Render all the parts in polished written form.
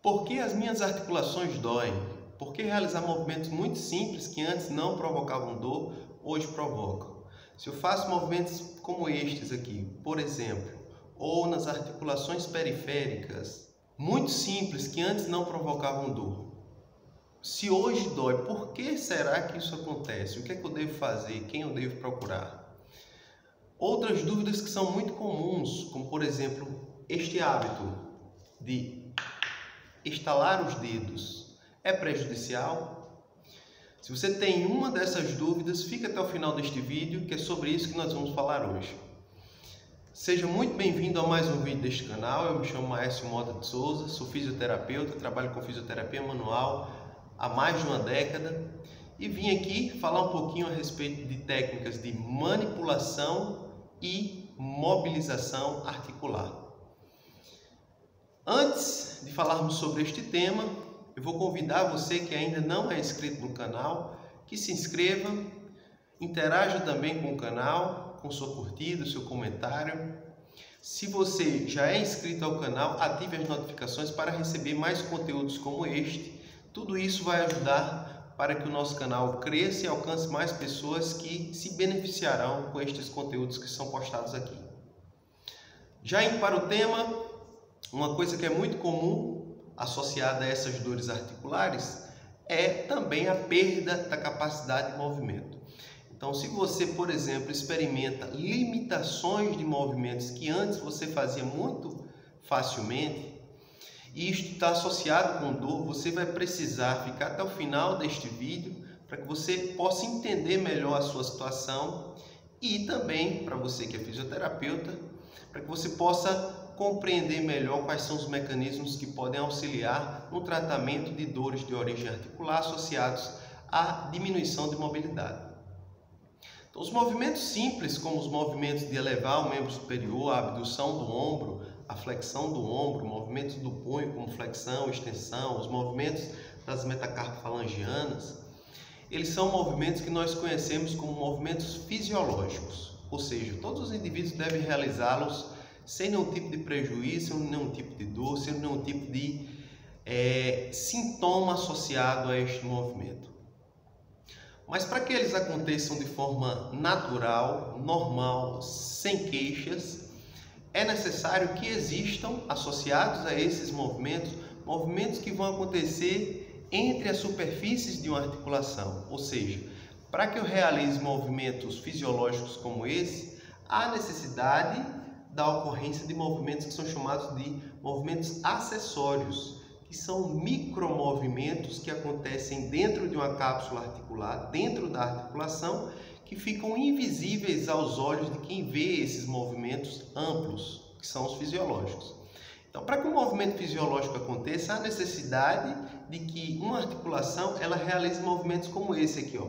Por que as minhas articulações doem? Por que realizar movimentos muito simples que antes não provocavam dor, hoje provocam? Se eu faço movimentos como estes aqui, por exemplo, ou nas articulações periféricas, muito simples que antes não provocavam dor, se hoje dói, por que será que isso acontece? O que é que eu devo fazer? Quem eu devo procurar? Outras dúvidas que são muito comuns, como por exemplo, este hábito de estalar os dedos é prejudicial? Se você tem uma dessas dúvidas, fica até o final deste vídeo, que é sobre isso que nós vamos falar hoje. Seja muito bem-vindo a mais um vídeo deste canal. Eu me chamo Maestro Mota de Souza, sou fisioterapeuta, trabalho com fisioterapia manual há mais de uma década e vim aqui falar um pouquinho a respeito de técnicas de manipulação e mobilização articular. Antes de falarmos sobre este tema, eu vou convidar você que ainda não é inscrito no canal, que se inscreva, interaja também com o canal, com sua curtida, seu comentário. Se você já é inscrito ao canal, ative as notificações para receber mais conteúdos como este. Tudo isso vai ajudar para que o nosso canal cresça e alcance mais pessoas que se beneficiarão com estes conteúdos que são postados aqui. Já indo para o tema, uma coisa que é muito comum associada a essas dores articulares é também a perda da capacidade de movimento. Então, se você, por exemplo, experimenta limitações de movimentos que antes você fazia muito facilmente, e isto está associado com dor, você vai precisar ficar até o final deste vídeo para que você possa entender melhor a sua situação e também, para você que é fisioterapeuta, para que você possa compreender melhor quais são os mecanismos que podem auxiliar no tratamento de dores de origem articular associados à diminuição de mobilidade. Então, os movimentos simples, como os movimentos de elevar o membro superior, a abdução do ombro, a flexão do ombro, movimentos do punho como flexão, extensão, os movimentos das metacarpofalangianas, eles são movimentos que nós conhecemos como movimentos fisiológicos, ou seja, todos os indivíduos devem realizá-los sem nenhum tipo de prejuízo, sem nenhum tipo de dor, sem nenhum tipo de sintoma associado a este movimento. Mas para que eles aconteçam de forma natural, normal, sem queixas, é necessário que existam associados a esses movimentos, movimentos que vão acontecer entre as superfícies de uma articulação. Ou seja, para que eu realize movimentos fisiológicos como esse, há necessidade da ocorrência de movimentos que são chamados de movimentos acessórios, que são micromovimentos que acontecem dentro de uma cápsula articular, dentro da articulação, que ficam invisíveis aos olhos de quem vê esses movimentos amplos, que são os fisiológicos. Então, para que um movimento fisiológico aconteça, há necessidade de que uma articulação ela realize movimentos como esse aqui,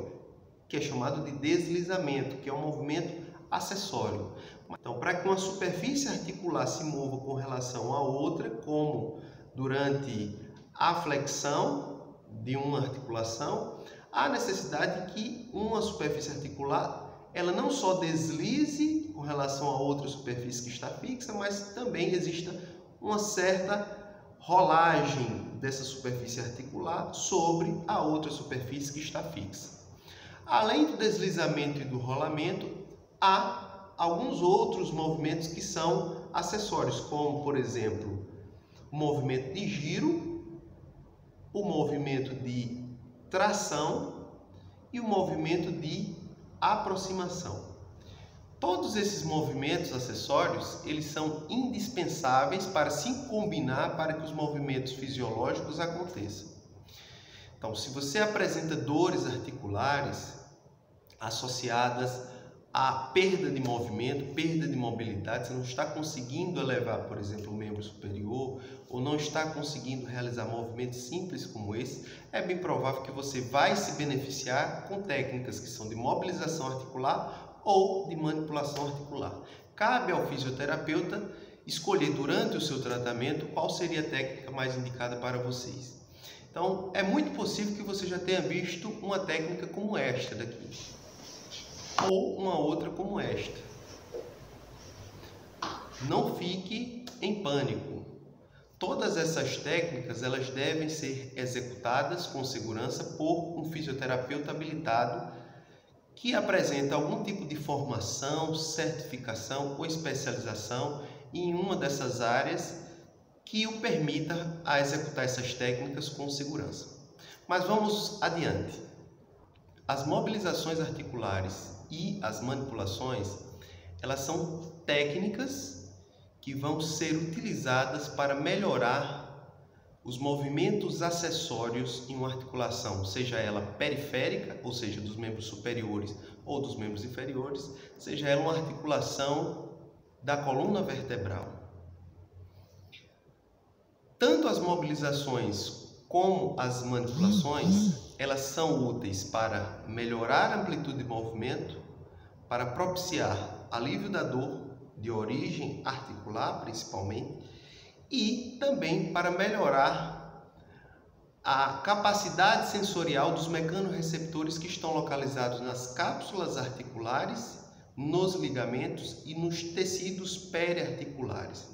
que é chamado de deslizamento, que é um movimento acessório. Então, para que uma superfície articular se mova com relação à outra, como durante a flexão de uma articulação, há necessidade de que uma superfície articular ela não só deslize com relação a outra superfície que está fixa, mas também exista uma certa rolagem dessa superfície articular sobre a outra superfície que está fixa. Além do deslizamento e do rolamento, há alguns outros movimentos que são acessórios, como, por exemplo, o movimento de giro, o movimento de tração e o movimento de aproximação. Todos esses movimentos acessórios, eles são indispensáveis para se combinar para que os movimentos fisiológicos aconteçam. Então, se você apresenta dores articulares associadas à perda de movimento, perda de mobilidade, você não está conseguindo elevar, por exemplo, o membro superior, ou não está conseguindo realizar movimentos simples como esse, é bem provável que você vai se beneficiar com técnicas que são de mobilização articular ou de manipulação articular. Cabe ao fisioterapeuta escolher durante o seu tratamento qual seria a técnica mais indicada para vocês. Então, é muito possível que você já tenha visto uma técnica como esta daqui, ou uma outra como esta. Não fique em pânico. Todas essas técnicas elas devem ser executadas com segurança por um fisioterapeuta habilitado que apresenta algum tipo de formação, certificação ou especialização em uma dessas áreas que o permita a executar essas técnicas com segurança. Mas vamos adiante. As mobilizações articulares e as manipulações, elas são técnicas que vão ser utilizadas para melhorar os movimentos acessórios em uma articulação, seja ela periférica, ou seja, dos membros superiores ou dos membros inferiores, seja ela uma articulação da coluna vertebral. Tanto as mobilizações como as manipulações, elas são úteis para melhorar a amplitude de movimento, para propiciar alívio da dor, de origem articular principalmente, e também para melhorar a capacidade sensorial dos mecanorreceptores que estão localizados nas cápsulas articulares, nos ligamentos e nos tecidos periarticulares.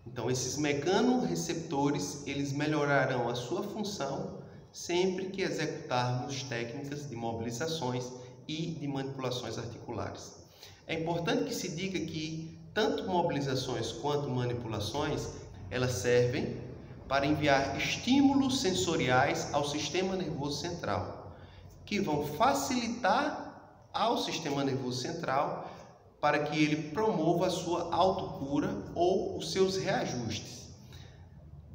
Então, esses mecanorreceptores, eles melhorarão a sua função sempre que executarmos técnicas de mobilizações e de manipulações articulares. É importante que se diga que tanto mobilizações quanto manipulações, elas servem para enviar estímulos sensoriais ao sistema nervoso central, que vão facilitar ao sistema nervoso central para que ele promova a sua autocura ou os seus reajustes.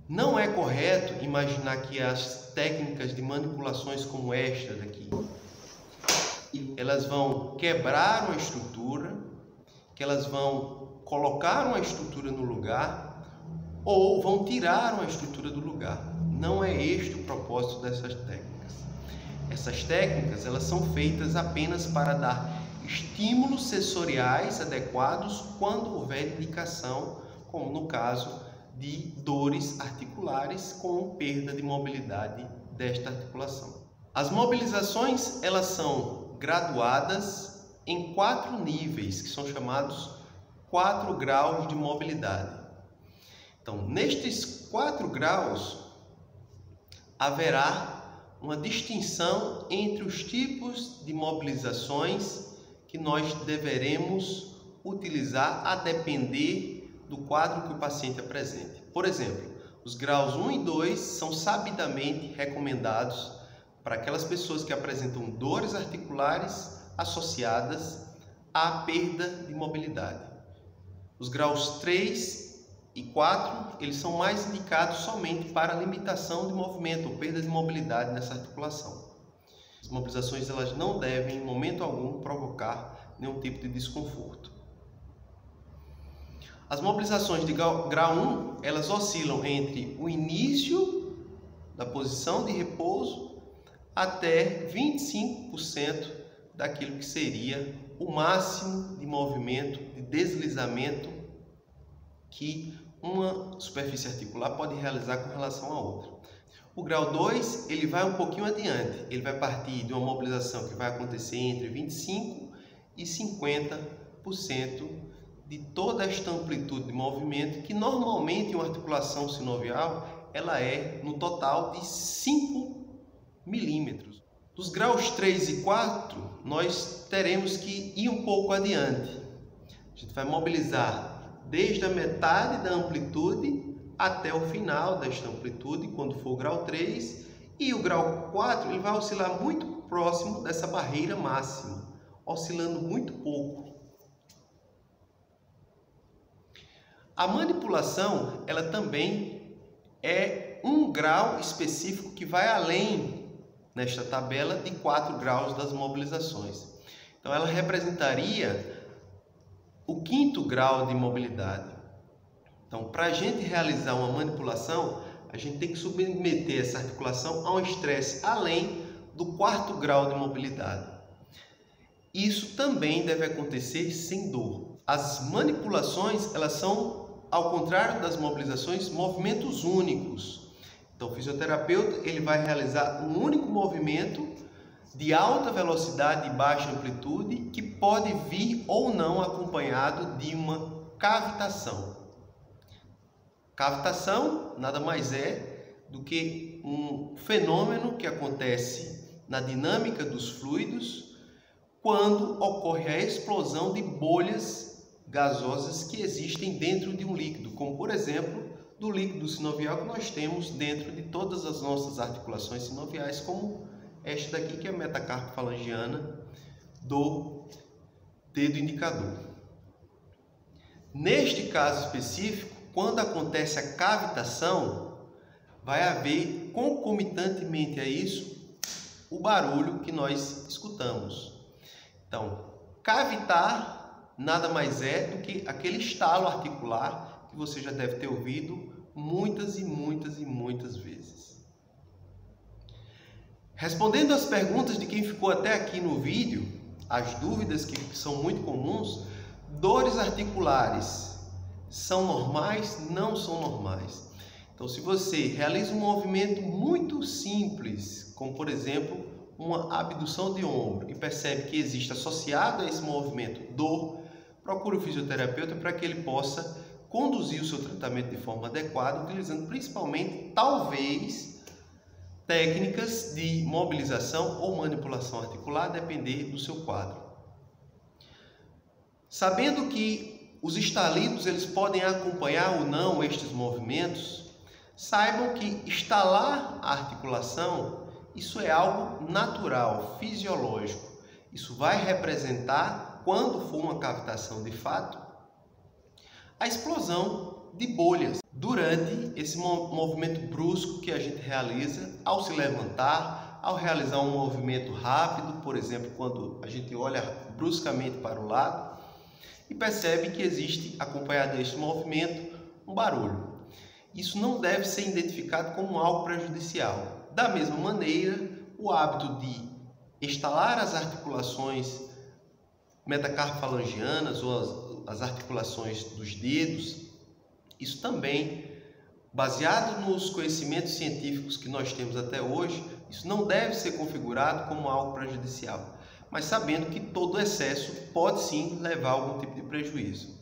Não é correto imaginar que as técnicas de manipulações como esta daqui, elas vão quebrar uma estrutura, que elas vão colocar uma estrutura no lugar ou vão tirar uma estrutura do lugar. Não é este o propósito dessas técnicas. Essas técnicas, elas são feitas apenas para dar estímulos sensoriais adequados quando houver indicação, como no caso de dores articulares com perda de mobilidade desta articulação. As mobilizações, elas são graduadas em 4 níveis, que são chamados 4 graus de mobilidade. Então, nestes 4 graus, haverá uma distinção entre os tipos de mobilizações que nós deveremos utilizar a depender do quadro que o paciente apresente. Por exemplo, os graus 1 e 2 são sabidamente recomendados para aquelas pessoas que apresentam dores articulares associadas à perda de mobilidade. Os graus 3 e 4, eles são mais indicados somente para limitação de movimento ou perda de mobilidade nessa articulação. As mobilizações, elas não devem, em momento algum, provocar nenhum tipo de desconforto. As mobilizações de grau 1, elas oscilam entre o início da posição de repouso até 25% daquilo que seria o máximo de movimento, de deslizamento que uma superfície articular pode realizar com relação à outra. O grau 2, ele vai um pouquinho adiante, ele vai partir de uma mobilização que vai acontecer entre 25% e 50% de toda esta amplitude de movimento, que normalmente uma articulação sinovial, ela é no total de 5 milímetros. Dos graus 3 e 4, nós teremos que ir um pouco adiante. A gente vai mobilizar desde a metade da amplitude até o final desta amplitude, quando for o grau 3, e o grau 4 ele vai oscilar muito próximo dessa barreira máxima, oscilando muito pouco. A manipulação, ela também é um grau específico que vai além nesta tabela de 4 graus das mobilizações. Então, ela representaria o 5º grau de mobilidade. Então, para a gente realizar uma manipulação, a gente tem que submeter essa articulação a um estresse além do 4º grau de mobilidade. Isso também deve acontecer sem dor. As manipulações, elas são, ao contrário das mobilizações, movimentos únicos. Então, o fisioterapeuta ele vai realizar um único movimento de alta velocidade e baixa amplitude que pode vir ou não acompanhado de uma cavitação. Cavitação nada mais é do que um fenômeno que acontece na dinâmica dos fluidos quando ocorre a explosão de bolhas gasosas que existem dentro de um líquido, como por exemplo do líquido sinovial que nós temos dentro de todas as nossas articulações sinoviais, como esta daqui que é a metacarpo falangiana do dedo indicador. Neste caso específico, quando acontece a cavitação, vai haver concomitantemente a isso o barulho que nós escutamos. Então, cavitar nada mais é do que aquele estalo articular que você já deve ter ouvido muitas e muitas vezes. Respondendo às perguntas de quem ficou até aqui no vídeo, as dúvidas que são muito comuns, dores articulares são normais? Não são normais. Então, se você realiza um movimento muito simples, como por exemplo, uma abdução de ombro, e percebe que existe associado a esse movimento dor, procure o fisioterapeuta para que ele possa conduzir o seu tratamento de forma adequada, utilizando principalmente, talvez, técnicas de mobilização ou manipulação articular, a depender do seu quadro. Sabendo que os estalidos eles podem acompanhar ou não estes movimentos, saibam que estalar a articulação, isso é algo natural, fisiológico. Isso vai representar, quando for uma cavitação de fato, a explosão de bolhas durante esse movimento brusco que a gente realiza ao se levantar, ao realizar um movimento rápido, por exemplo, quando a gente olha bruscamente para o lado e percebe que existe, acompanhado deste movimento, um barulho. Isso não deve ser identificado como algo prejudicial. Da mesma maneira, o hábito de estalar as articulações metacarpo-falangianas ou as articulações dos dedos, isso também, baseado nos conhecimentos científicos que nós temos até hoje, isso não deve ser configurado como algo prejudicial, mas sabendo que todo excesso pode sim levar a algum tipo de prejuízo.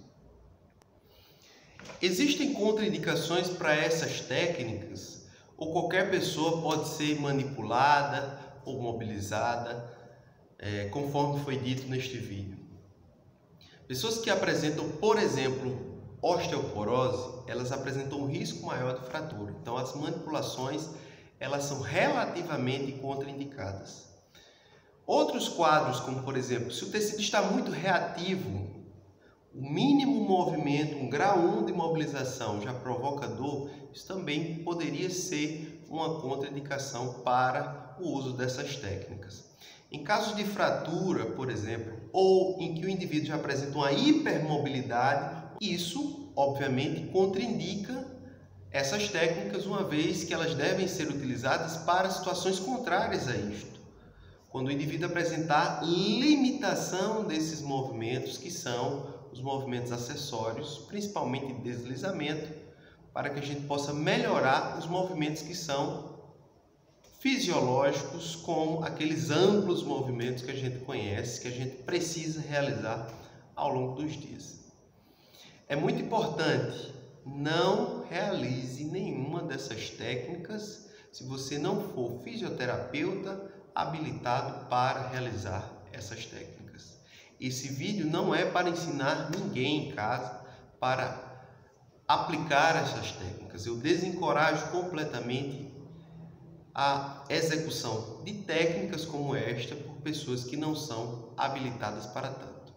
Existem contraindicações para essas técnicas, ou qualquer pessoa pode ser manipulada ou mobilizada, conforme foi dito neste vídeo. Pessoas que apresentam, por exemplo, osteoporose, elas apresentam um risco maior de fratura. Então, as manipulações, elas são relativamente contraindicadas. Outros quadros, como por exemplo, se o tecido está muito reativo, o mínimo movimento, um grau 1 de mobilização já provoca dor, isso também poderia ser uma contraindicação para o uso dessas técnicas. Em casos de fratura, por exemplo, ou em que o indivíduo já apresenta uma hipermobilidade, isso, obviamente, contraindica essas técnicas, uma vez que elas devem ser utilizadas para situações contrárias a isto. Quando o indivíduo apresentar limitação desses movimentos, que são os movimentos acessórios, principalmente de deslizamento, para que a gente possa melhorar os movimentos que são fisiológicos, como aqueles amplos movimentos que a gente conhece, que a gente precisa realizar ao longo dos dias. É muito importante, não realize nenhuma dessas técnicas se você não for fisioterapeuta habilitado para realizar essas técnicas. Esse vídeo não é para ensinar ninguém em casa para aplicar essas técnicas. Eu desencorajo completamente a execução de técnicas como esta por pessoas que não são habilitadas para tanto.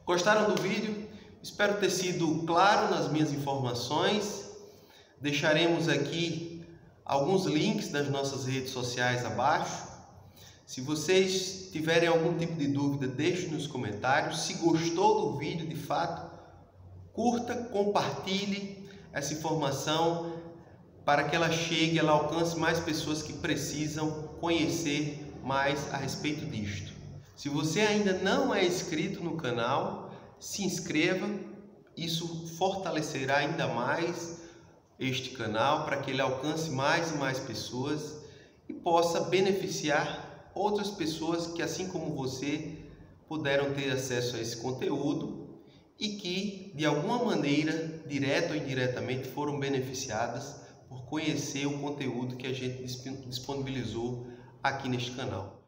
Gostaram do vídeo? Espero ter sido claro nas minhas informações. Deixaremos aqui alguns links das nossas redes sociais abaixo. Se vocês tiverem algum tipo de dúvida, deixe nos comentários. Se gostou do vídeo, de fato, curta, compartilhe essa informação para que ela chegue, ela alcance mais pessoas que precisam conhecer mais a respeito disto. Se você ainda não é inscrito no canal, se inscreva. Isso fortalecerá ainda mais este canal para que ele alcance mais e mais pessoas e possa beneficiar outras pessoas que, assim como você, puderam ter acesso a esse conteúdo e que, de alguma maneira, direta ou indiretamente, foram beneficiadas por conhecer o conteúdo que a gente disponibilizou aqui neste canal.